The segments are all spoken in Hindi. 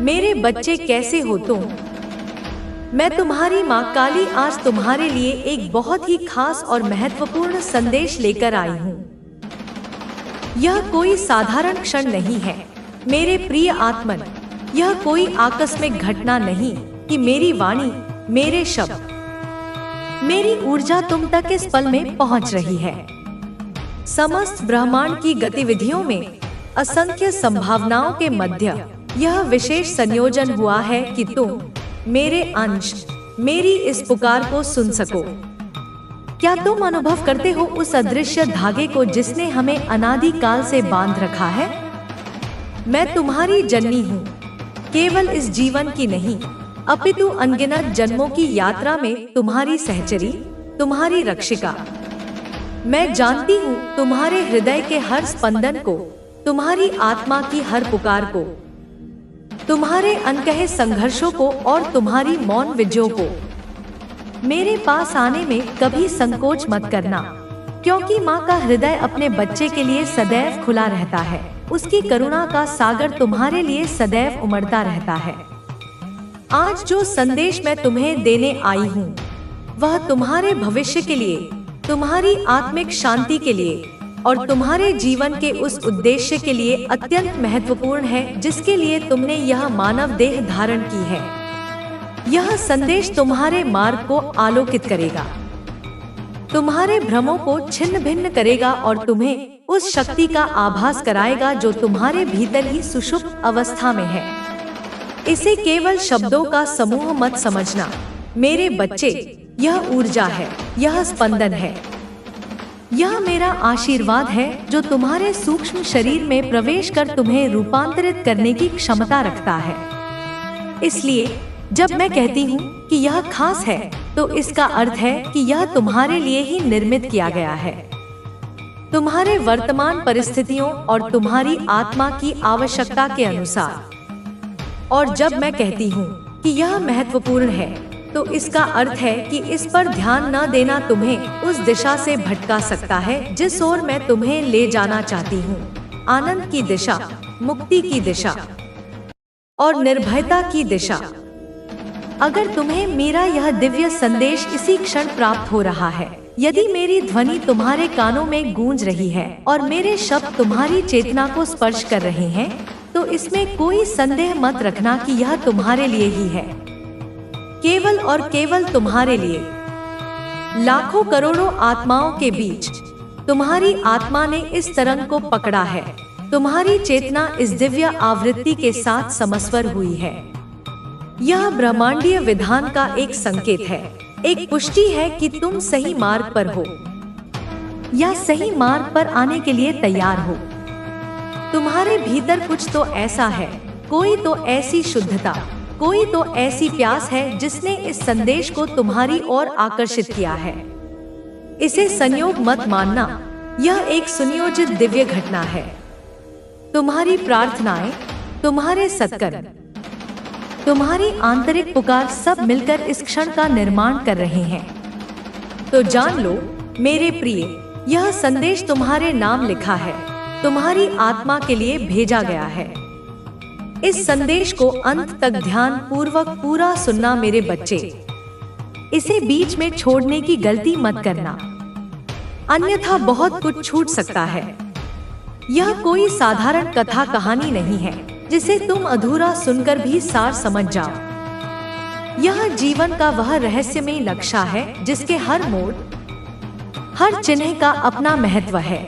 मेरे बच्चे कैसे हो तुम? मैं तुम्हारी माँ काली आज तुम्हारे लिए एक बहुत ही खास और महत्वपूर्ण संदेश लेकर आई हूँ। यह कोई साधारण क्षण नहीं है मेरे प्रिय आत्मन। यह कोई आकस्मिक घटना नहीं कि मेरी वाणी, मेरे शब्द, मेरी ऊर्जा तुम तक इस पल में पहुँच रही है। समस्त ब्रह्मांड की गतिविधियों में असंख्य संभावनाओं के मध्य यह विशेष संयोजन हुआ है कि तुम, मेरे अंश, मेरी इस पुकार को सुन सको। क्या तुम अनुभव करते हो उस अदृश्य धागे को जिसने हमें अनादि काल से बांध रखा है? मैं तुम्हारी जननी हूँ, केवल इस जीवन की नहीं, अपितु अनगिनत जन्मों की यात्रा में तुम्हारी सहचरी, तुम्हारी रक्षिका। मैं जानती हूँ तुम्हारे हृदय के हर स्पंदन को, तुम्हारी आत्मा की हर पुकार को, तुम्हारे अनकहे संघर्षों को और तुम्हारी मौन विजयों को। मेरे पास आने में कभी संकोच मत करना, क्योंकि माँ का हृदय अपने बच्चे के लिए सदैव खुला रहता है। उसकी करुणा का सागर तुम्हारे लिए सदैव उमड़ता रहता है। आज जो संदेश मैं तुम्हें देने आई हूँ, वह तुम्हारे भविष्य के लिए, तुम्हारी आत्मिक शांति के लिए और तुम्हारे जीवन के उस उद्देश्य के लिए अत्यंत महत्वपूर्ण है जिसके लिए तुमने यह मानव देह धारण की है। यह संदेश तुम्हारे मार्ग को आलोकित करेगा, तुम्हारे भ्रमों को छिन्न भिन्न करेगा और तुम्हें उस शक्ति का आभास कराएगा जो तुम्हारे भीतर ही सुषुप्त अवस्था में है। इसे केवल शब्दों का समूह मत समझना मेरे बच्चे। यह ऊर्जा है, यह स्पंदन है, यह मेरा आशीर्वाद है जो तुम्हारे सूक्ष्म शरीर में प्रवेश कर तुम्हें रूपांतरित करने की क्षमता रखता है। इसलिए जब मैं कहती हूँ कि यह खास है, तो इसका अर्थ है कि यह तुम्हारे लिए ही निर्मित किया गया है, तुम्हारे वर्तमान परिस्थितियों और तुम्हारी आत्मा की आवश्यकता के अनुसार। और जब मैं कहती हूँ कि यह महत्वपूर्ण है, तो इसका अर्थ है कि इस पर ध्यान न देना तुम्हें उस दिशा से भटका सकता है जिस ओर मैं तुम्हें ले जाना चाहती हूँ। आनंद की दिशा, मुक्ति की दिशा और निर्भयता की दिशा। अगर तुम्हें मेरा यह दिव्य संदेश इसी क्षण प्राप्त हो रहा है, यदि मेरी ध्वनि तुम्हारे कानों में गूंज रही है और मेरे शब्द तुम्हारी चेतना को स्पर्श कर रहे हैं, तो इसमें कोई संदेह मत रखना कि यह तुम्हारे लिए ही है, केवल और केवल तुम्हारे लिए। लाखों करोड़ों आत्माओं के बीच तुम्हारी आत्मा ने इस तरंग को पकड़ा है। तुम्हारी चेतना इस दिव्य आवृत्ति के साथ समस्वर हुई है। यह ब्रह्मांडीय विधान का एक संकेत है, एक पुष्टि है कि तुम सही मार्ग पर हो या सही मार्ग पर आने के लिए तैयार हो। तुम्हारे भीतर कुछ तो ऐसा है, कोई तो ऐसी शुद्धता, कोई तो ऐसी प्यास है जिसने इस संदेश को तुम्हारी ओर आकर्षित किया है। इसे संयोग मत मानना, यह एक सुनियोजित दिव्य घटना है। तुम्हारी प्रार्थनाएं, तुम्हारे सत्कर्म, तुम्हारी आंतरिक पुकार सब मिलकर इस क्षण का निर्माण कर रहे हैं। तो जान लो मेरे प्रिय, यह संदेश तुम्हारे नाम लिखा है, तुम्हारी आत्मा के लिए भेजा गया है। इस संदेश को अंत तक ध्यान पूर्वक पूरा सुनना मेरे बच्चे। इसे बीच में छोड़ने की गलती मत करना, अन्यथा बहुत कुछ छूट सकता है। यह कोई साधारण कथा कहानी नहीं है जिसे तुम अधूरा सुनकर भी सार समझ जाओ। यह जीवन का वह रहस्यमय नक्शा है जिसके हर मोड़, हर चिन्ह का अपना महत्व है।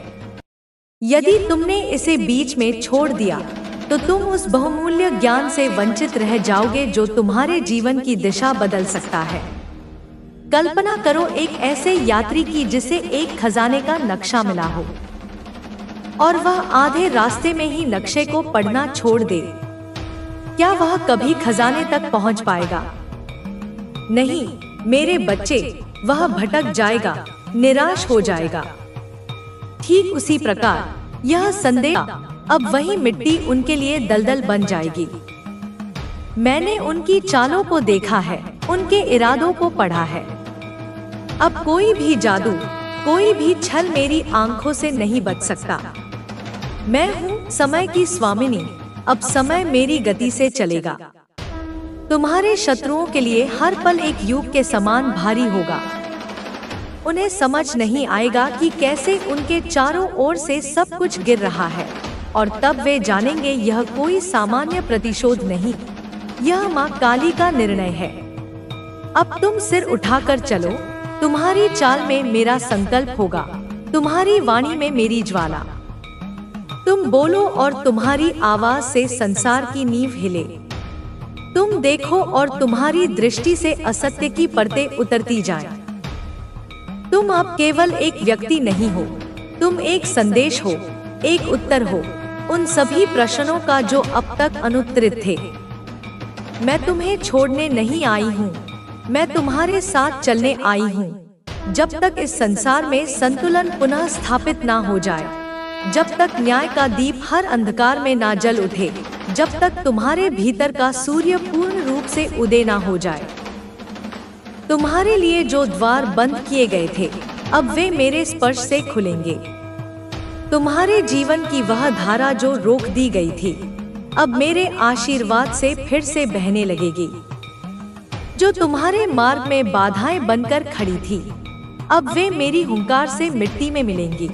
यदि तुमने इसे बीच में छोड़ दिया, तो तुम उस बहुमूल्य ज्ञान से वंचित रह जाओगे जो तुम्हारे जीवन की दिशा बदल सकता है। कल्पना करो एक ऐसे यात्री की जिसे एक खजाने का नक्शा मिला हो और वह आधे रास्ते में ही नक्शे को पढ़ना छोड़ दे। क्या वह कभी खजाने तक पहुंच पाएगा? नहीं मेरे बच्चे, वह भटक जाएगा, निराश हो जाएगा। ठीक उसी प्रकार यह संदेश, अब वही मिट्टी उनके लिए दलदल बन जाएगी। मैंने उनकी चालों को देखा है, उनके इरादों को पढ़ा है। अब कोई भी जादू, कोई भी छल मेरी आंखों से नहीं बच सकता। मैं हूँ समय की स्वामिनी, अब समय मेरी गति से चलेगा। तुम्हारे शत्रुओं के लिए हर पल एक युग के समान भारी होगा। उन्हें समझ नहीं आएगा कि कैसे उनके चारों ओर से सब कुछ गिर रहा है, और तब वे जानेंगे यह कोई सामान्य प्रतिशोध नहीं, यह माँ काली का निर्णय है। अब तुम सिर उठाकर चलो, तुम्हारी चाल में मेरा संकल्प होगा, तुम्हारी वाणी में मेरी ज्वाला। तुम बोलो और तुम्हारी आवाज से संसार की नींव हिले। तुम देखो और तुम्हारी दृष्टि से असत्य की परतें उतरती जाएं। तुम अब केवल एक व्यक्ति नहीं हो, तुम एक संदेश हो, एक उत्तर हो उन सभी प्रश्नों का जो अब तक अनुत्तरित थे। मैं तुम्हें छोड़ने नहीं आई हूँ, मैं तुम्हारे साथ चलने आई हूँ, जब तक इस संसार में संतुलन पुनः स्थापित ना हो जाए, जब तक न्याय का दीप हर अंधकार में ना जल उठे, जब तक तुम्हारे भीतर का सूर्य पूर्ण रूप से उदय ना हो जाए। तुम्हारे लिए जो द्वार बंद किए गए थे, अब वे मेरे स्पर्श से खुलेंगे। तुम्हारे जीवन की वह धारा जो रोक दी गई थी, अब मेरे आशीर्वाद से फिर से बहने लगेगी। जो तुम्हारे मार्ग में बाधाएं बनकर खड़ी थी, अब वे मेरी हुंकार से मिट्टी में मिलेंगी।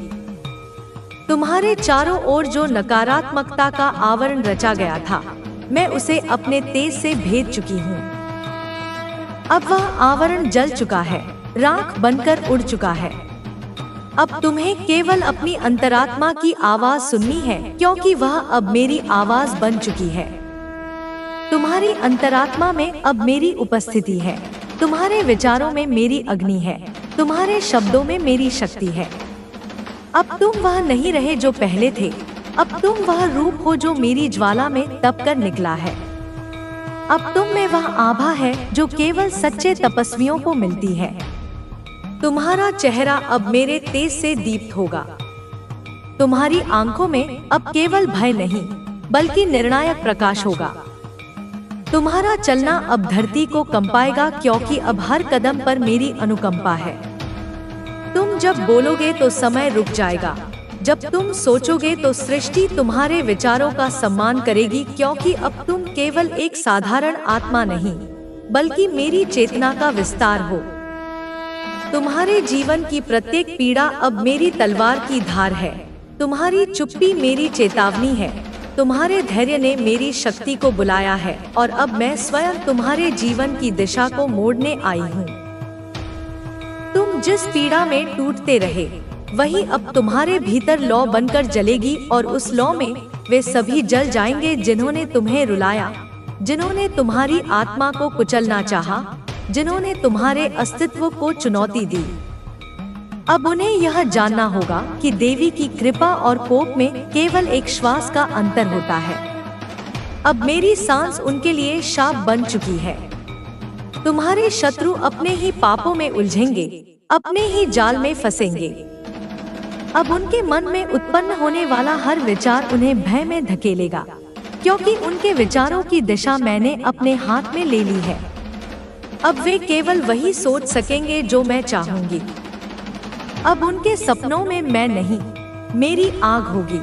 तुम्हारे चारों ओर जो नकारात्मकता का आवरण रचा गया था, मैं उसे अपने तेज से भेद चुकी हूँ। अब वह आवरण जल चुका है, राख बनकर उड़ चुका है। अब तुम्हें केवल अपनी अंतरात्मा की आवाज सुननी है, क्योंकि वह अब मेरी आवाज बन चुकी है। तुम्हारी अंतरात्मा में अब मेरी उपस्थिति है, तुम्हारे विचारों में मेरी अग्नि है, तुम्हारे शब्दों में मेरी शक्ति है। अब तुम वह नहीं रहे जो पहले थे, अब तुम वह रूप हो जो मेरी ज्वाला में तप कर निकला है। अब तुम में वह आभा है जो केवल सच्चे तपस्वियों को मिलती है। तुम्हारा चेहरा अब मेरे तेज से दीप्त होगा। तुम्हारी आंखों में अब केवल भय नहीं, बल्कि निर्णायक प्रकाश होगा। तुम्हारा चलना अब धरती को कंपाएगा, क्योंकि अब हर कदम पर मेरी अनुकंपा है। तुम जब बोलोगे तो समय रुक जाएगा, जब तुम सोचोगे तो सृष्टि तुम्हारे विचारों का सम्मान करेगी, क्योंकि अब तुम केवल एक साधारण आत्मा नहीं, बल्कि मेरी चेतना का विस्तार हो। तुम्हारे जीवन की प्रत्येक पीड़ा अब मेरी तलवार की धार है, तुम्हारी चुप्पी मेरी चेतावनी है, तुम्हारे धैर्य ने मेरी शक्ति को बुलाया है, और अब मैं स्वयं तुम्हारे जीवन की दिशा को मोड़ने आई हूँ। तुम जिस पीड़ा में टूटते रहे, वही अब तुम्हारे भीतर लौ बनकर जलेगी, और उस लौ में वे सभी जल जाएंगे जिन्होंने तुम्हें रुलाया, जिन्होंने तुम्हारी आत्मा को कुचलना चाहा, जिन्होंने तुम्हारे अस्तित्व को चुनौती दी। अब उन्हें यह जानना होगा कि देवी की कृपा और कोप में केवल एक श्वास का अंतर होता है। अब मेरी सांस उनके लिए शाप बन चुकी है। तुम्हारे शत्रु अपने ही पापों में उलझेंगे, अपने ही जाल में फंसेंगे। अब उनके मन में उत्पन्न होने वाला हर विचार उन्हें भय में धकेलेगा, क्योंकि उनके विचारों की दिशा मैंने अपने हाथ में ले ली है। अब वे केवल वही सोच सकेंगे जो मैं चाहूंगी। अब उनके सपनों में मैं नहीं, मेरी आग होगी।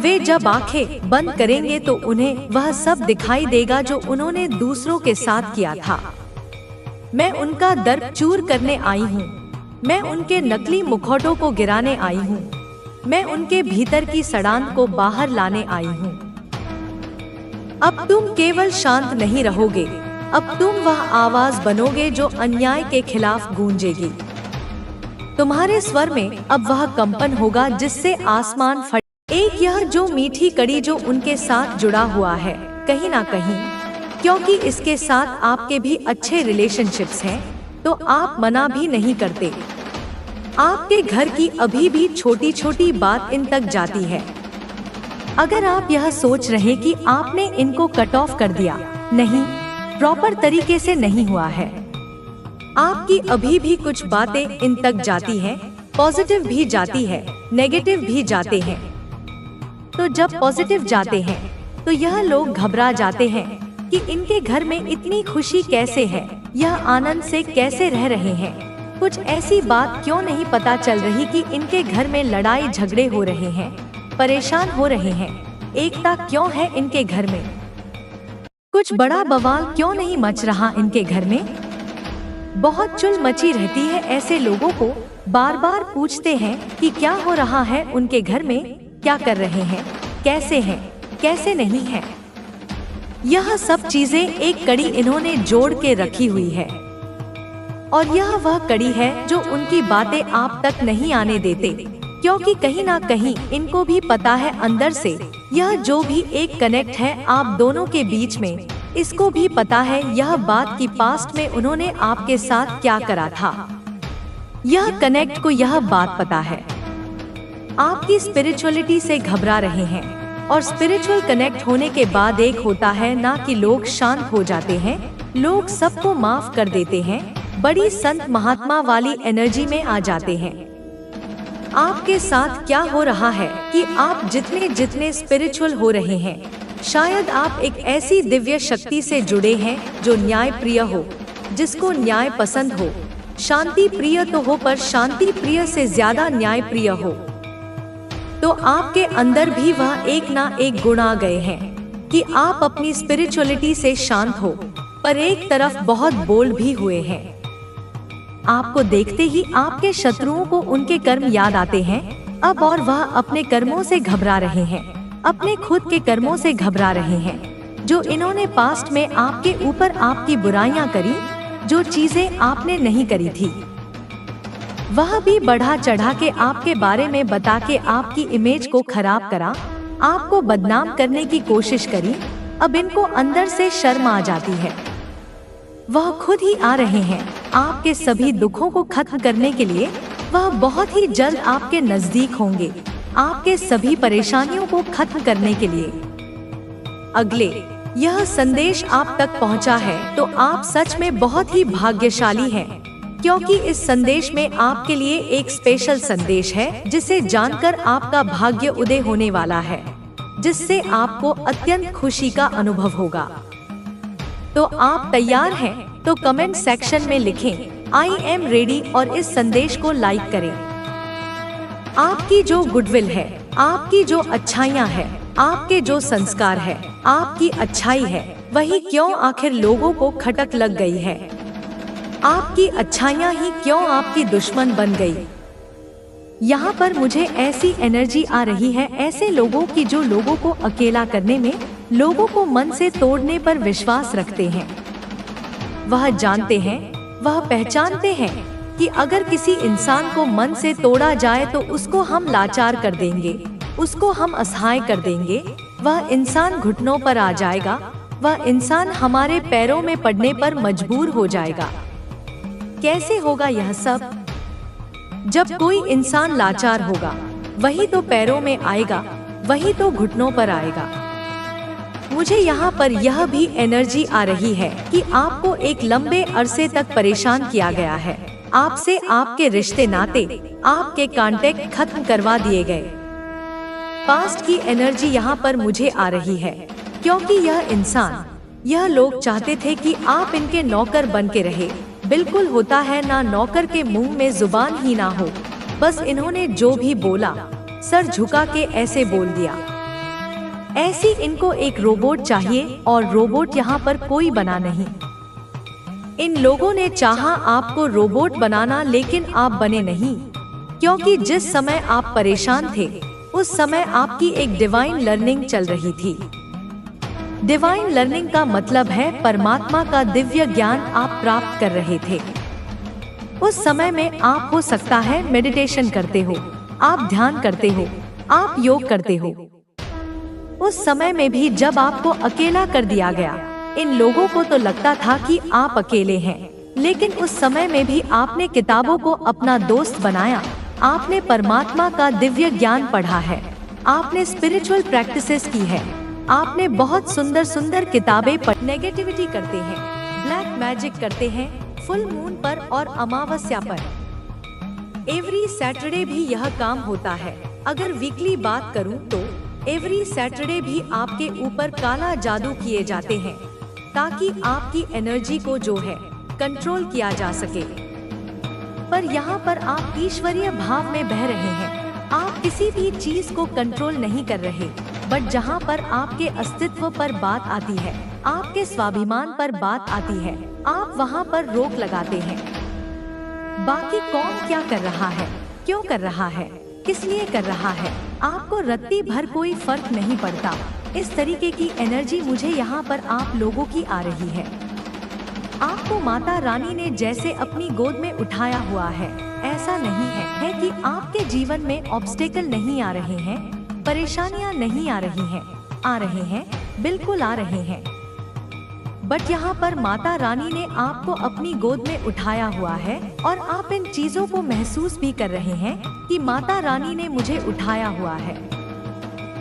वे जब आंखें बंद करेंगे तो उन्हें वह सब दिखाई देगा जो उन्होंने दूसरों के साथ किया था। मैं उनका दर्प चूर करने आई हूँ, मैं उनके नकली मुखौटों को गिराने आई हूँ, मैं उनके भीतर की सड़ान को बाहर लाने आई हूँ। अब तुम केवल शांत नहीं रहोगे, अब तुम वह आवाज बनोगे जो अन्याय के खिलाफ गूंजेगी। तुम्हारे स्वर में अब वह कंपन होगा जिससे आसमान फट। एक यह जो मीठी कड़ी जो उनके साथ जुड़ा हुआ है कहीं ना कहीं, क्योंकि इसके साथ आपके भी अच्छे रिलेशनशिप्स हैं, तो आप मना भी नहीं करते। आपके घर की अभी भी छोटी छोटी बात इन तक जाती है। अगर आप यह सोच रहे कि आपने इनको कट ऑफ कर दिया, नहीं, प्रॉपर तरीके से नहीं हुआ है। आपकी अभी भी कुछ बातें इन तक जाती हैं, पॉजिटिव भी जाती है, नेगेटिव भी जाते हैं। तो जब पॉजिटिव जाते हैं तो यह लोग घबरा जाते हैं कि इनके घर में इतनी खुशी कैसे है, यह आनंद से कैसे रह रहे हैं। कुछ ऐसी बात क्यों नहीं पता चल रही कि इनके घर में लड़ाई झगड़े हो रहे हैं, परेशान हो रहे हैं। एकता क्यों है इनके घर में? कुछ बड़ा बवाल क्यों नहीं मच रहा इनके घर में? बहुत चुल मची रहती है ऐसे लोगों को। बार बार पूछते हैं कि क्या हो रहा है उनके घर में, क्या कर रहे हैं, कैसे नहीं है। यह सब चीजें एक कड़ी इन्होंने जोड़ के रखी हुई है, और यह वह कड़ी है जो उनकी बातें आप तक नहीं आने देते, क्योंकि कहीं ना कहीं इनको भी पता है अंदर से, यह जो भी एक कनेक्ट है आप दोनों के बीच में, इसको भी पता है यह बात की पास्ट में उन्होंने आपके साथ क्या करा था। यह कनेक्ट को यह बात पता है। आपकी स्पिरिचुअलिटी से घबरा रहे हैं, और स्पिरिचुअल कनेक्ट होने के बाद एक होता है ना कि लोग शांत हो जाते हैं, लोग सबको माफ कर देते हैं, बड़ी संत महात्मा वाली एनर्जी में आ जाते हैं। आपके साथ क्या हो रहा है कि आप जितने स्पिरिचुअल हो रहे हैं, शायद आप एक ऐसी दिव्य शक्ति से जुड़े हैं जो न्याय प्रिय हो, जिसको न्याय पसंद हो। शांति प्रिय तो हो, पर शांति प्रिय से ज्यादा न्याय प्रिय हो। तो आपके अंदर भी वह एक ना एक गुण आ गए हैं कि आप अपनी स्पिरिचुअलिटी से शांत हो, पर एक तरफ बहुत बोल्ड भी हुए हैं। आपको देखते ही आपके शत्रुओं को उनके कर्म याद आते हैं अब, और वह अपने कर्मों से घबरा रहे हैं, अपने खुद के कर्मों से घबरा रहे हैं, जो इन्होंने पास्ट में आपके ऊपर आपकी बुराइयां करी, जो चीजें आपने नहीं करी थी। वह भी बढ़ा चढ़ा के आपके बारे में बता के आपकी इमेज को खराब करा, आपको बदनाम करने की कोशिश करी। अब इनको अंदर से शर्म आ जाती है। वह खुद ही आ रहे हैं आपके सभी दुखों को खत्म करने के लिए। वह बहुत ही जल्द आपके नजदीक होंगे, आपके सभी परेशानियों को खत्म करने के लिए। अगले यह संदेश आप तक पहुंचा है तो आप सच में बहुत ही भाग्यशाली हैं, क्योंकि इस संदेश में आपके लिए एक स्पेशल संदेश है जिसे जानकर आपका भाग्य उदय होने वाला है, जिससे आपको अत्यंत खुशी का अनुभव होगा। तो आप तैयार हैं? तो कमेंट सेक्शन में लिखें आई एम रेडी और इस संदेश को लाइक करें। आपकी जो गुडविल है, आपकी जो अच्छाइयाँ है, आपके जो संस्कार है, आपकी अच्छाई है, वही क्यों आखिर लोगों को खटक लग गई है? आपकी अच्छाइयाँ ही क्यों आपकी दुश्मन बन गई? यहाँ पर मुझे ऐसी एनर्जी आ रही है ऐसे लोगों की जो लोगों को अकेला करने में, लोगों को मन से तोड़ने पर विश्वास रखते हैं। वह जानते हैं, वह पहचानते हैं कि अगर किसी इंसान को मन से तोड़ा जाए तो उसको हम लाचार कर देंगे, उसको हम असहाय कर देंगे, वह इंसान घुटनों पर आ जाएगा, वह इंसान हमारे पैरों में पड़ने पर मजबूर हो जाएगा। कैसे होगा यह सब? जब कोई इंसान लाचार होगा, वही तो पैरों में आएगा, वही तो घुटनों पर आएगा। मुझे यहाँ पर यह भी एनर्जी आ रही है कि आपको एक लंबे अरसे तक परेशान किया गया है, आपसे आपके रिश्ते नाते, आपके कांटेक्ट खत्म करवा दिए गए। पास्ट की एनर्जी यहाँ पर मुझे आ रही है, क्योंकि यह इंसान, यह लोग चाहते थे कि आप इनके नौकर बन के रहे। बिल्कुल होता है ना, नौकर के मुंह में जुबान ही ना हो, बस इन्होंने जो भी बोला सर झुका के ऐसे बोल दिया। ऐसी इनको एक रोबोट चाहिए, और रोबोट यहाँ पर कोई बना नहीं। इन लोगों ने चाहा आपको रोबोट बनाना, लेकिन आप बने नहीं, क्योंकि जिस समय आप परेशान थे उस समय आपकी एक डिवाइन लर्निंग चल रही थी। डिवाइन लर्निंग का मतलब है परमात्मा का दिव्य ज्ञान आप प्राप्त कर रहे थे। उस समय में आप हो सकता है मेडिटेशन करते हो, आप ध्यान करते हो, आप योग करते हो। उस समय में भी जब आपको अकेला कर दिया गया, इन लोगों को तो लगता था कि आप अकेले हैं, लेकिन उस समय में भी आपने किताबों को अपना दोस्त बनाया, आपने परमात्मा का दिव्य ज्ञान पढ़ा है, आपने स्पिरिचुअल प्रैक्टिसेस की है, आपने बहुत सुंदर सुंदर किताबें पढ़। नेगेटिविटी करते हैं, ब्लैक मैजिक करते हैं, फुल मून पर और अमावस्या पर। एवरी सैटरडे भी यह काम होता है। अगर वीकली बात करूं तो एवरी सैटरडे भी आपके ऊपर काला जादू किए जाते हैं, ताकि आपकी एनर्जी को जो है कंट्रोल किया जा सके। पर यहाँ पर आप ईश्वरीय भाव में बह रहे हैं, आप किसी भी चीज को कंट्रोल नहीं कर रहे, बट जहाँ पर आपके अस्तित्व पर बात आती है, आपके स्वाभिमान पर बात आती है, आप वहाँ पर रोक लगाते हैं। बाकी कौन क्या कर रहा है, क्यों कर रहा है, किस लिए कर रहा है, आपको रत्ती भर कोई फर्क नहीं पड़ता। इस तरीके की एनर्जी मुझे यहाँ पर आप लोगों की आ रही है। आपको माता रानी ने जैसे अपनी गोद में उठाया हुआ है। ऐसा नहीं है कि आपके जीवन में ऑब्स्टेकल नहीं आ रहे हैं, परेशानियां नहीं आ रही हैं, आ रहे हैं, बिल्कुल आ रहे हैं। बट यहाँ पर माता रानी ने आपको अपनी गोद में उठाया हुआ है और आप इन चीजों को महसूस भी कर रहे हैं कि माता रानी ने मुझे उठाया हुआ है।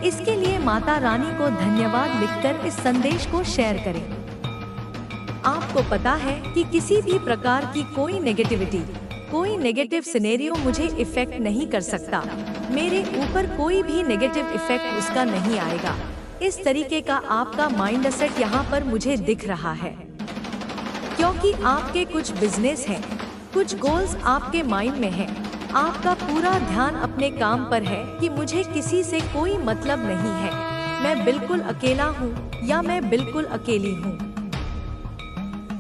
इसके लिए माता रानी को धन्यवाद लिखकर इस संदेश को शेयर करें। आपको पता है कि किसी भी प्रकार की कोई नेगेटिविटी, कोई नेगेटिव सिनेरियो मुझे इफेक्ट नहीं कर सकता। मेरे ऊपर कोई भी नेगेटिव इफेक्ट उसका नहीं आएगा। इस तरीके का आपका माइंड सेट यहाँ पर मुझे दिख रहा है, क्योंकि आपके कुछ बिजनेस हैं, कुछ गोल्स आपके माइंड में हैं। आपका पूरा ध्यान अपने काम पर है कि मुझे किसी से कोई मतलब नहीं है, मैं बिल्कुल अकेला हूँ या मैं बिल्कुल अकेली हूँ।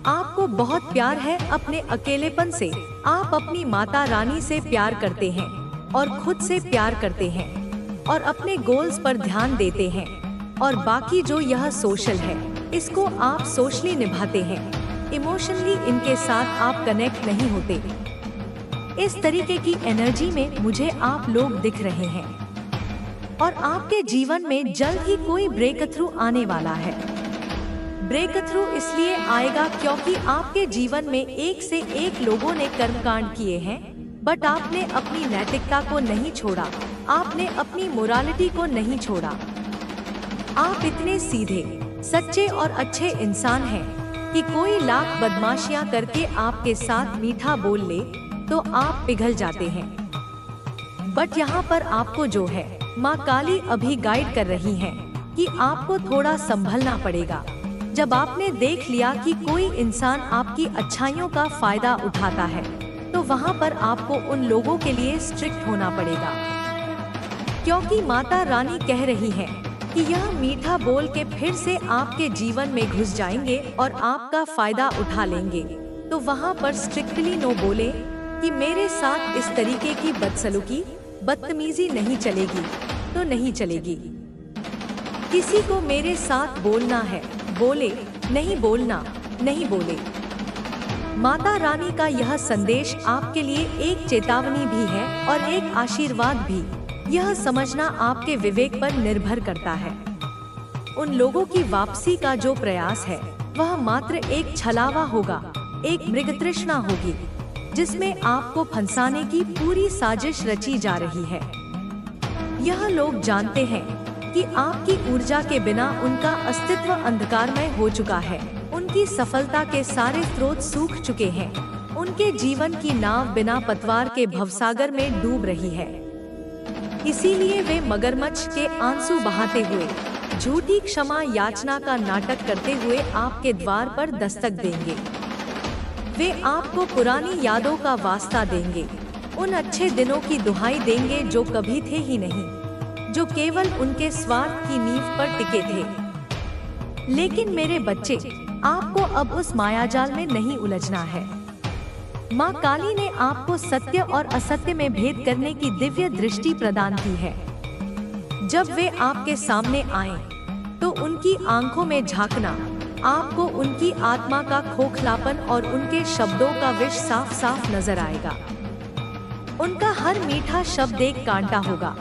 आपको बहुत प्यार है अपने अकेलेपन से। आप अपनी माता रानी से प्यार करते हैं और खुद से प्यार करते हैं और अपने गोल्स पर ध्यान देते हैं। और बाकी जो यह सोशल है, इसको आप सोशली निभाते हैं। इमोशनली इनके साथ आप कनेक्ट नहीं होते। इस तरीके की एनर्जी में मुझे आप लोग दिख रहे हैं और आपके जीवन में जल्द ही कोई ब्रेक थ्रू आने वाला है। ब्रेक थ्रू इसलिए आएगा क्योंकि आपके जीवन में एक से एक लोगों ने कर्मकांड किए हैं, बट आपने अपनी नैतिकता को नहीं छोड़ा, आपने अपनी मोरालिटी को नहीं छोड़ा। आप इतने सीधे, सच्चे और अच्छे इंसान हैं कि कोई लाख बदमाशियां करके आपके साथ मीठा बोल ले तो आप पिघल जाते हैं। बट यहाँ पर आपको जो है, माँ काली अभी गाइड कर रही हैं कि आपको थोड़ा संभलना पड़ेगा। जब आपने देख लिया कि कोई इंसान आपकी अच्छाइयों का फायदा उठाता है, तो वहाँ पर आपको उन लोगों के लिए स्ट्रिक्ट होना पड़ेगा, क्योंकि माता रानी कह रही है कि यह मीठा बोल के फिर से आपके जीवन में घुस जाएंगे और आपका फायदा उठा लेंगे। तो वहाँ पर स्ट्रिक्टली नो बोले कि मेरे साथ इस तरीके की बदसलूकी, बदतमीजी नहीं चलेगी, तो नहीं चलेगी। किसी को मेरे साथ बोलना है, बोले, नहीं बोलना, नहीं बोले। माता रानी का यह संदेश आपके लिए एक चेतावनी भी है और एक आशीर्वाद भी। यह समझना आपके विवेक पर निर्भर करता है। उन लोगों की वापसी का जो प्रयास है, वह मात्र एक छलावा होगा, एक मृगतृष्णा होगी, जिसमें आपको फंसाने की पूरी साजिश रची जा रही है। यह लोग जानते हैं कि आपकी ऊर्जा के बिना उनका अस्तित्व अंधकारमय हो चुका है। उनकी सफलता के सारे स्रोत सूख चुके हैं। उनके जीवन की नाव बिना पतवार के भवसागर में डूब रही है। इसीलिए वे मगरमच्छ के आंसू बहाते हुए, झूठी क्षमा याचना का नाटक करते हुए आपके द्वार पर दस्तक देंगे। वे आपको पुरानी यादों का वास्ता देंगे, उन अच्छे दिनों की दुहाई देंगे जो कभी थे ही नहीं, जो केवल उनके स्वार्थ की नींव पर टिके थे। लेकिन मेरे बच्चे, आपको अब उस मायाजाल में नहीं उलझना है। माँ काली ने आपको सत्य और असत्य में भेद करने की दिव्य दृष्टि प्रदान की है। जब वे आपके सामने आएं, तो उनकी आंखों में झांकना, आपको उनकी आत्मा का खोखलापन और उनके शब्दों का विष साफ साफ नजर आएगा। उनका हर मीठा शब्द एक कांटा होगा,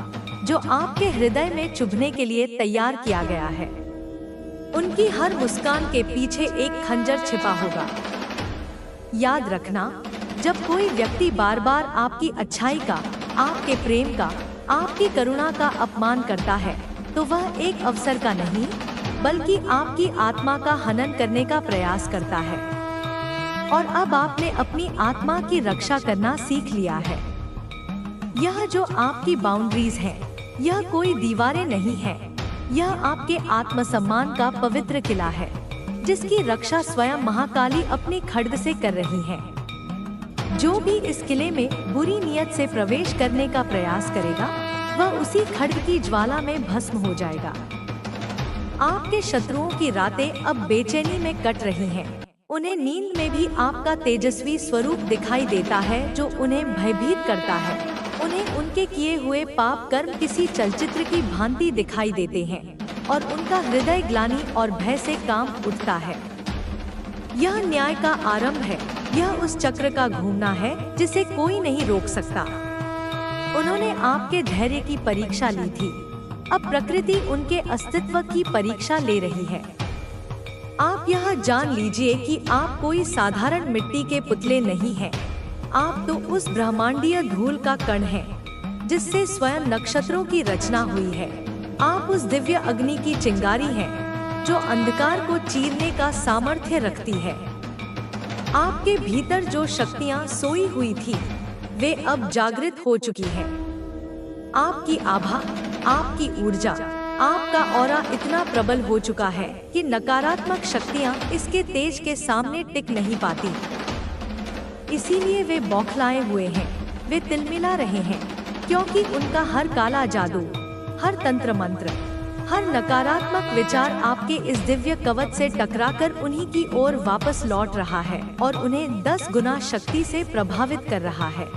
जो आपके हृदय में चुभने के लिए तैयार किया गया है। उनकी हर मुस्कान के पीछे एक खंजर छिपा होगा। याद रखना, जब कोई व्यक्ति बार बार आपकी अच्छाई का, आपके प्रेम का, आपकी करुणा का अपमान करता है, तो वह एक अवसर का नहीं, बल्कि आपकी आत्मा का हनन करने का प्रयास करता है। और अब आपने अपनी आत्मा की रक्षा करना सीख लिया है। यह जो आपकी बाउंड्रीज हैं, यह कोई दीवारें नहीं है, यह आपके आत्मसम्मान का पवित्र किला है, जिसकी रक्षा स्वयं महाकाली अपने खड्ग से कर रही है। जो भी इस किले में बुरी नीयत से प्रवेश करने का प्रयास करेगा, वह उसी खड्ग की ज्वाला में भस्म हो जाएगा। आपके शत्रुओं की रातें अब बेचैनी में कट रही हैं। उन्हें नींद में भी आपका तेजस्वी स्वरूप दिखाई देता है जो उन्हें भयभीत करता है। उन्हें उनके किए हुए पाप कर्म किसी चलचित्र की भांति दिखाई देते हैं और उनका हृदय ग्लानि और भय से कांप उठता है। यह न्याय का आरंभ है। यह उस चक्र का घूमना है जिसे कोई नहीं रोक सकता। उन्होंने आपके धैर्य की परीक्षा ली थी। अब प्रकृति उनके अस्तित्व की परीक्षा ले रही है। आप यह जान लीजिए कि आप कोई साधारण मिट्टी के पुतले नहीं हैं। आप तो उस ब्रह्मांडीय धूल का कण हैं, जिससे स्वयं नक्षत्रों की रचना हुई है। आप उस दिव्य अग्नि की चिंगारी हैं, जो अंधकार को चीरने का सामर्थ्य रखती है। आपके भीतर जो शक्तियां सोई हुई थी, वे अब जागृत हो चुकी हैं। आपकी आभा, आपकी ऊर्जा, आपका ऑरा इतना प्रबल हो चुका है कि नकारात्मक शक्तियां इसके तेज के सामने टिक नहीं पाती। इसीलिए वे बौखलाए हुए हैं। वे तिलमिला रहे हैं, क्योंकि उनका हर काला जादू, हर तंत्र मंत्र, हर नकारात्मक विचार आपके इस दिव्य कवच से टकराकर उन्हीं की ओर वापस लौट रहा है और उन्हें 10 गुना शक्ति से प्रभावित कर रहा है।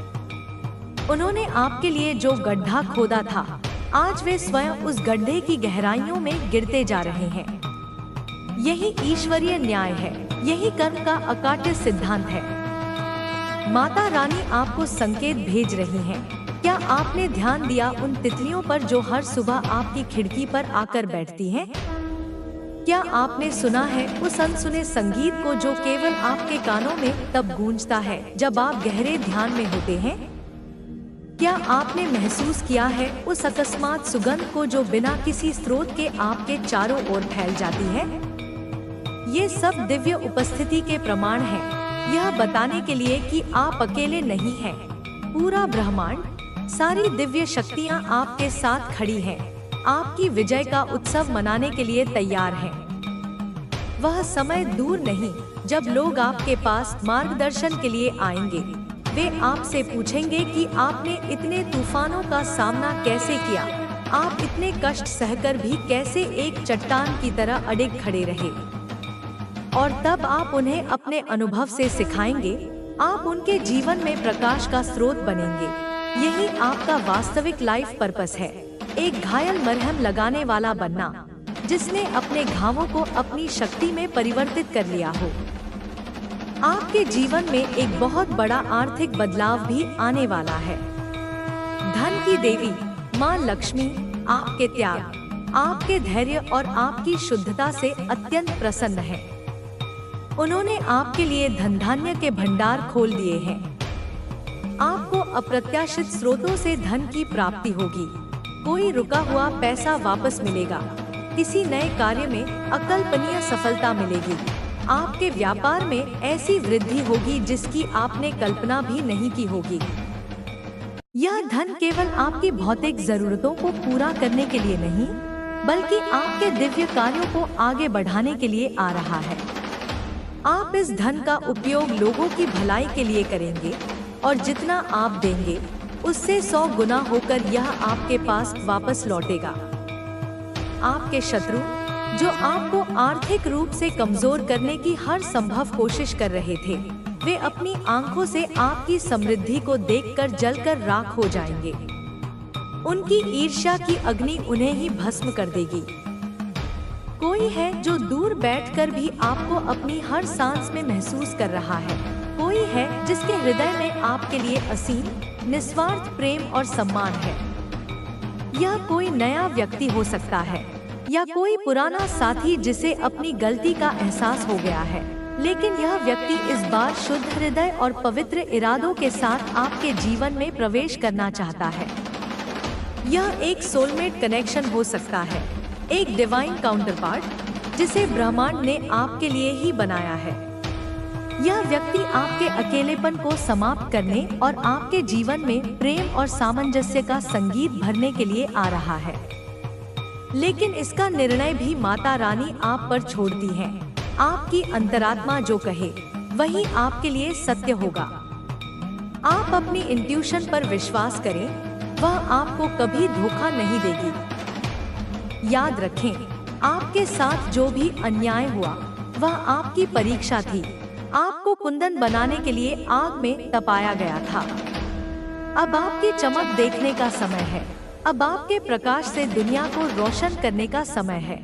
उन्होंने आपके लिए जो गड्ढा खोदा था, आज वे स्वयं उस गड्ढे की गहराइयों में गिरते जा रहे हैं। यही ईश्वरीय न्याय है। यही कर्म का अकाट्य सिद्धांत है। माता रानी आपको संकेत भेज रही हैं। क्या आपने ध्यान दिया उन तितलियों पर जो हर सुबह आपकी खिड़की पर आकर बैठती हैं? क्या आपने सुना है उस अनसुने संगीत को जो केवल आपके कानों में तब गूंजता है जब आप गहरे ध्यान में होते हैं? क्या आपने महसूस किया है उस अकस्मात सुगंध को जो बिना किसी स्रोत के आपके चारों ओर फैल जाती है? ये सब दिव्य उपस्थिति के प्रमाण हैं, यह बताने के लिए कि आप अकेले नहीं हैं। पूरा ब्रह्मांड, सारी दिव्य शक्तियां आपके साथ खड़ी हैं, आपकी विजय का उत्सव मनाने के लिए तैयार हैं। वह समय दूर नहीं जब लोग आपके पास मार्गदर्शन के लिए आएंगे। वे आपसे पूछेंगे कि आपने इतने तूफानों का सामना कैसे किया, आप इतने कष्ट सहकर भी कैसे एक चट्टान की तरह अडिग खड़े रहे। और तब आप उन्हें अपने अनुभव से सिखाएंगे। आप उनके जीवन में प्रकाश का स्रोत बनेंगे। यही आपका वास्तविक लाइफ पर्पस है। एक घायल मरहम लगाने वाला बनना, जिसने अपने घावों को अपनी शक्ति में परिवर्तित कर लिया हो। आपके जीवन में एक बहुत बड़ा आर्थिक बदलाव भी आने वाला है। धन की देवी माँ लक्ष्मी आपके त्याग, आपके धैर्य और आपकी शुद्धता से अत्यंत प्रसन्न है। उन्होंने आपके लिए धन धान्य के भंडार खोल दिए हैं। आपको अप्रत्याशित स्रोतों से धन की प्राप्ति होगी। कोई रुका हुआ पैसा वापस मिलेगा। किसी नए कार्य में अकल्पनीय सफलता मिलेगी। आपके व्यापार में ऐसी वृद्धि होगी जिसकी आपने कल्पना भी नहीं की होगी। यह धन केवल आपकी भौतिक जरूरतों को पूरा करने के लिए नहीं, बल्कि आपके दिव्य कार्यों को आगे बढ़ाने के लिए आ रहा है। आप इस धन का उपयोग लोगों की भलाई के लिए करेंगे और जितना आप देंगे उससे 100 गुना होकर यह आपके पास वापस लौटेगा। आपके शत्रु जो आपको आर्थिक रूप से कमजोर करने की हर संभव कोशिश कर रहे थे, वे अपनी आंखों से आपकी समृद्धि को देखकर जलकर राख हो जाएंगे। उनकी ईर्ष्या की अग्नि उन्हें ही भस्म कर देगी। कोई है जो दूर बैठकर भी आपको अपनी हर सांस में महसूस कर रहा है। कोई है जिसके हृदय में आपके लिए असीम निस्वार्थ प्रेम और सम्मान है। यह कोई नया व्यक्ति हो सकता है या कोई पुराना साथी जिसे अपनी गलती का एहसास हो गया है, लेकिन यह व्यक्ति इस बार शुद्ध हृदय और पवित्र इरादों के साथ आपके जीवन में प्रवेश करना चाहता है। यह एक सोलमेट कनेक्शन हो सकता है, एक डिवाइन काउंटरपार्ट जिसे ब्रह्मांड ने आपके लिए ही बनाया है। यह व्यक्ति आपके अकेलेपन को समाप्त करने और आपके जीवन में प्रेम और सामंजस्य का संगीत भरने के लिए आ रहा है। लेकिन इसका निर्णय भी माता रानी आप पर छोड़ती हैं। आपकी अंतरात्मा जो कहे वही आपके लिए सत्य होगा। आप अपनी इंट्यूशन पर विश्वास करें। वह आपको कभी धोखा नहीं देगी। याद रखें, आपके साथ जो भी अन्याय हुआ वह आपकी परीक्षा थी। आपको कुंदन बनाने के लिए आग में तपाया गया था। अब आपकी चमक देखने का समय है। अब आपके प्रकाश से दुनिया को रोशन करने का समय है।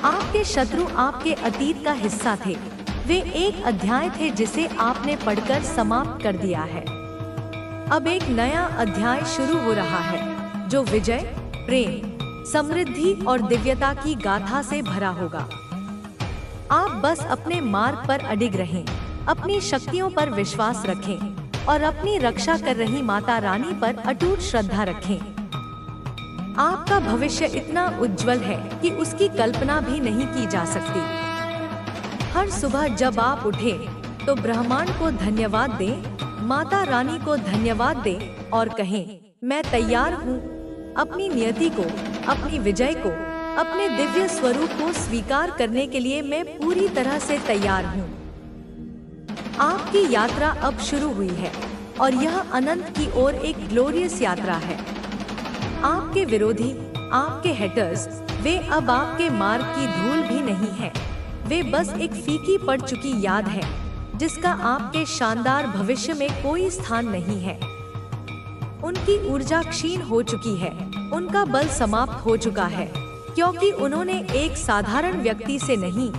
आपके शत्रु आपके अतीत का हिस्सा थे। वे एक अध्याय थे जिसे आपने पढ़कर समाप्त कर दिया है। अब एक नया अध्याय शुरू हो रहा है जो विजय, प्रेम, समृद्धि और दिव्यता की गाथा से भरा होगा। आप बस अपने मार्ग पर अडिग रहें, अपनी शक्तियों पर विश्वास रखें और अपनी रक्षा कर रही माता रानी पर अटूट श्रद्धा रखें। आपका भविष्य इतना उज्जवल है कि उसकी कल्पना भी नहीं की जा सकती। हर सुबह जब आप उठें तो ब्रह्मांड को धन्यवाद दें, माता रानी को धन्यवाद दें और कहें, मैं तैयार हूँ। अपनी नियति को, अपनी विजय को, अपने दिव्य स्वरूप को स्वीकार करने के लिए मैं पूरी तरह से तैयार हूँ। आपकी यात्रा अब शुरू हुई है और यह अनंत की ओर एक ग्लोरियस यात्रा है। आपके विरोधी, आपके हेटर्स, वे अब आपके मार्ग की धूल भी नहीं है। वे बस एक फीकी पड़ चुकी याद है जिसका आपके शानदार भविष्य में कोई स्थान नहीं है। उनकी ऊर्जा क्षीण हो चुकी है, उनका बल समाप्त हो चुका है, क्योंकि उन्होंने एक साधारण व्यक्ति से नहीं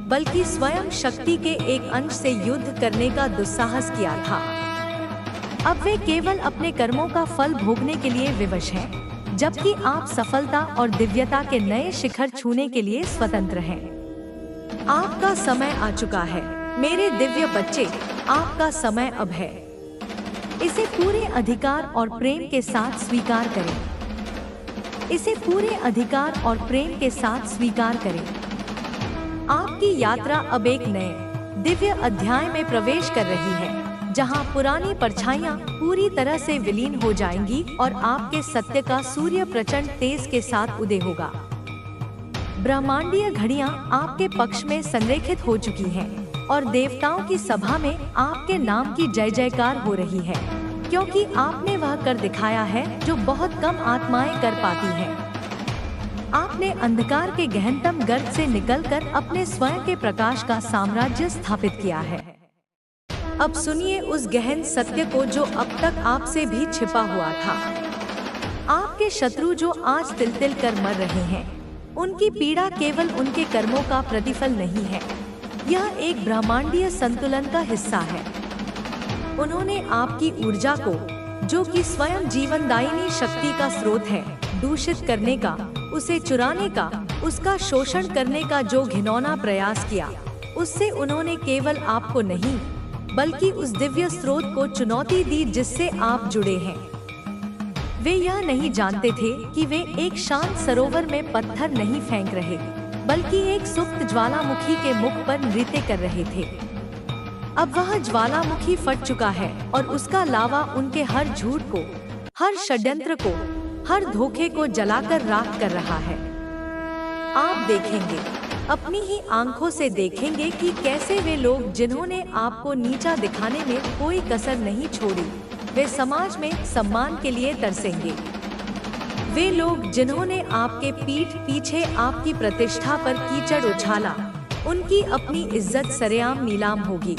बल्कि स्वयं शक्ति के एक अंश से युद्ध करने का दुस्साहस किया था। अब वे केवल अपने कर्मों का फल भोगने के लिए विवश हैं, जबकि आप सफलता और दिव्यता के नए शिखर छूने के लिए स्वतंत्र हैं। आपका समय आ चुका है मेरे दिव्य बच्चे, आपका समय अब है। इसे पूरे अधिकार और प्रेम के साथ स्वीकार करें। इसे पूरे अधिकार और प्रेम के साथ स्वीकार करें। आपकी यात्रा अब एक नए दिव्य अध्याय में प्रवेश कर रही है, जहां पुरानी परछाइयां पूरी तरह से विलीन हो जाएंगी और आपके सत्य का सूर्य प्रचंड तेज के साथ उदय होगा। ब्रह्मांडीय घड़ियां आपके पक्ष में संरेखित हो चुकी हैं और देवताओं की सभा में आपके नाम की जय जयकार हो रही है, क्योंकि आपने वह कर दिखाया है जो बहुत कम आत्माएं कर पाती हैं। आपने अंधकार के गहनतम गर्त से निकलकर अपने स्वयं के प्रकाश का साम्राज्य स्थापित किया है। अब सुनिए उस गहन सत्य को जो अब तक आपसे भी छिपा हुआ था। आपके शत्रु जो आज तिल तिल कर मर रहे हैं, उनकी पीड़ा केवल उनके कर्मों का प्रतिफल नहीं है, यह एक ब्रह्मांडीय संतुलन का हिस्सा है। उन्होंने आपकी ऊर्जा को, जो कि स्वयं जीवनदायिनी शक्ति का स्रोत है, दूषित करने का, उसे चुराने का, उसका शोषण करने का जो घिनौना प्रयास किया, उससे उन्होंने केवल आपको नहीं बल्कि उस दिव्य स्रोत को चुनौती दी जिससे आप जुड़े हैं। वे यह नहीं जानते थे कि वे एक शांत सरोवर में पत्थर नहीं फेंक रहे, बल्कि एक सुप्त ज्वालामुखी के मुख पर नृत्य कर रहे थे। अब वह ज्वालामुखी फट चुका है और उसका लावा उनके हर झूठ को, हर षड्यंत्र को, हर धोखे को जलाकर राख कर रहा है। आप देखेंगे, अपनी ही आंखों से देखेंगे कि कैसे वे लोग जिन्होंने आपको नीचा दिखाने में कोई कसर नहीं छोड़ी, वे समाज में सम्मान के लिए तरसेंगे। वे लोग जिन्होंने आपके पीठ पीछे आपकी प्रतिष्ठा पर कीचड़ उछाला, उनकी अपनी इज्जत सरेआम नीलाम होगी।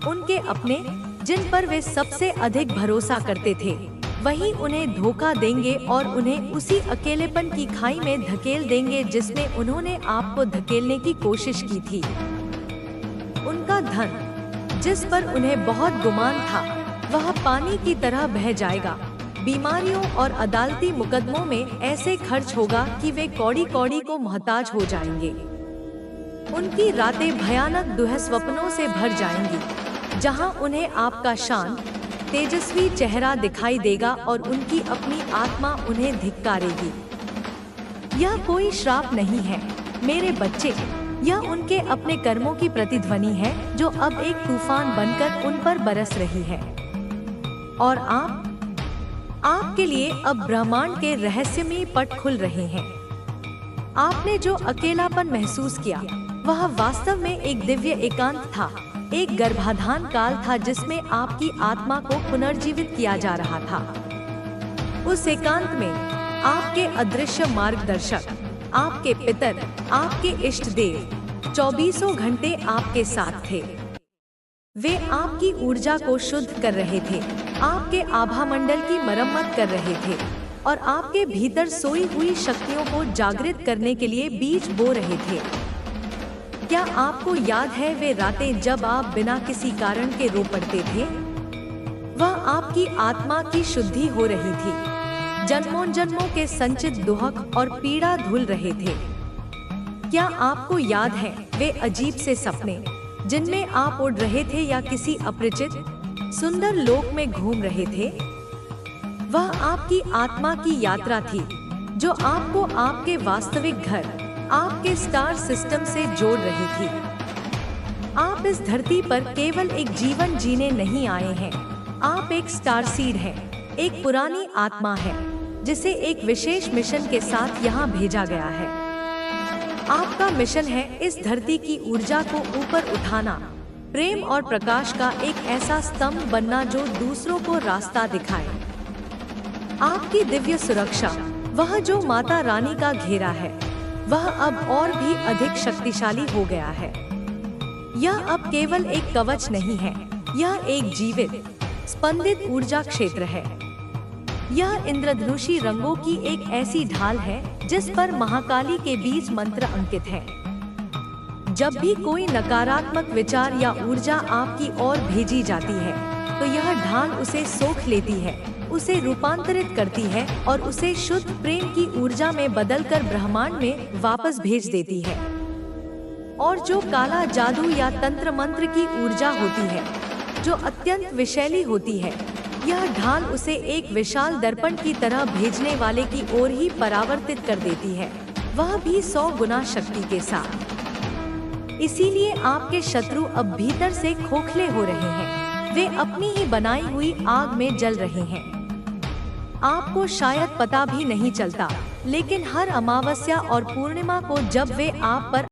उनके अपने, जिन पर वे सबसे अधिक भरोसा करते थे, वही उन्हें धोखा देंगे और उन्हें उसी अकेलेपन की खाई में धकेल देंगे जिसमें उन्होंने आपको धकेलने की कोशिश की थी। उनका धन, जिस पर उन्हें बहुत गुमान था, वह पानी की तरह बह जाएगा। बीमारियों और अदालती मुकदमों में ऐसे खर्च होगा कि वे कौड़ी कौड़ी को मोहताज हो जाएंगे। उनकी रातें भयानक दुःस्वप्नों से भर जाएंगी, जहां उन्हें आपका शांत, तेजस्वी चेहरा दिखाई देगा और उनकी अपनी आत्मा उन्हें धिक्कारेगी। यह कोई श्राप नहीं है मेरे बच्चे, यह उनके अपने कर्मों की प्रतिध्वनि है जो अब एक तूफान बनकर उन पर बरस रही है। और आपके लिए अब ब्रह्मांड के रहस्यमयी पट खुल रहे हैं। आपने जो अकेलापन महसूस किया, वह वास्तव में एक दिव्य एकांत था, एक गर्भाधान काल था जिसमें आपकी आत्मा को पुनर्जीवित किया जा रहा था। उस एकांत में आपके अदृश्य मार्गदर्शक, आपके पितर, आपके इष्ट देव 24 घंटे आपके साथ थे। वे आपकी ऊर्जा को शुद्ध कर रहे थे, आपके आभा मंडल की मरम्मत कर रहे थे और आपके भीतर सोई हुई शक्तियों को जागृत करने के लिए बीज बो रहे थे। क्या आपको याद है वे रातें जब आप बिना किसी कारण के रो पड़ते थे? वह आपकी आत्मा की शुद्धि हो रही थी। जन्मों जन्मों के संचित दुहक और पीड़ा धुल रहे थे। क्या आपको याद है वे अजीब से सपने जिनमें आप उड़ रहे थे या किसी अपरिचित सुंदर लोक में घूम रहे थे? वह आपकी आत्मा की यात्रा थी जो आपको आपके वास्तविक घर, आपके स्टार सिस्टम से जोड़ रही थी। आप इस धरती पर केवल एक जीवन जीने नहीं आए हैं, आप एक स्टार सीड हैं, एक पुरानी आत्मा है जिसे एक विशेष मिशन के साथ यहाँ भेजा गया है। आपका मिशन है इस धरती की ऊर्जा को ऊपर उठाना, प्रेम और प्रकाश का एक ऐसा स्तंभ बनना जो दूसरों को रास्ता दिखाए। आपकी दिव्य सुरक्षा, वह जो माता रानी का घेरा है, वह अब और भी अधिक शक्तिशाली हो गया है। यह अब केवल एक कवच नहीं है, यह एक जीवित, स्पंदित ऊर्जा क्षेत्र है। यह इंद्रधनुषी रंगों की एक ऐसी ढाल है जिस पर महाकाली के बीज मंत्र अंकित हैं। जब भी कोई नकारात्मक विचार या ऊर्जा आपकी ओर भेजी जाती है, तो यह ढाल उसे सोख लेती है, उसे रूपांतरित करती है और उसे शुद्ध प्रेम की ऊर्जा में बदलकर ब्रह्मांड में वापस भेज देती है। और जो काला जादू या तंत्र मंत्र की ऊर्जा होती है, जो अत्यंत विषैली होती है, यह ढाल उसे एक विशाल दर्पण की तरह भेजने वाले की ओर ही परावर्तित कर देती है, वह भी 100 गुना शक्ति के साथ। इसीलिए आपके शत्रु अब भीतर से खोखले हो रहे हैं, वे अपनी ही बनाई हुई आग में जल रहे हैं। आपको शायद पता भी नहीं चलता, लेकिन हर अमावस्या और पूर्णिमा को जब वे आप पर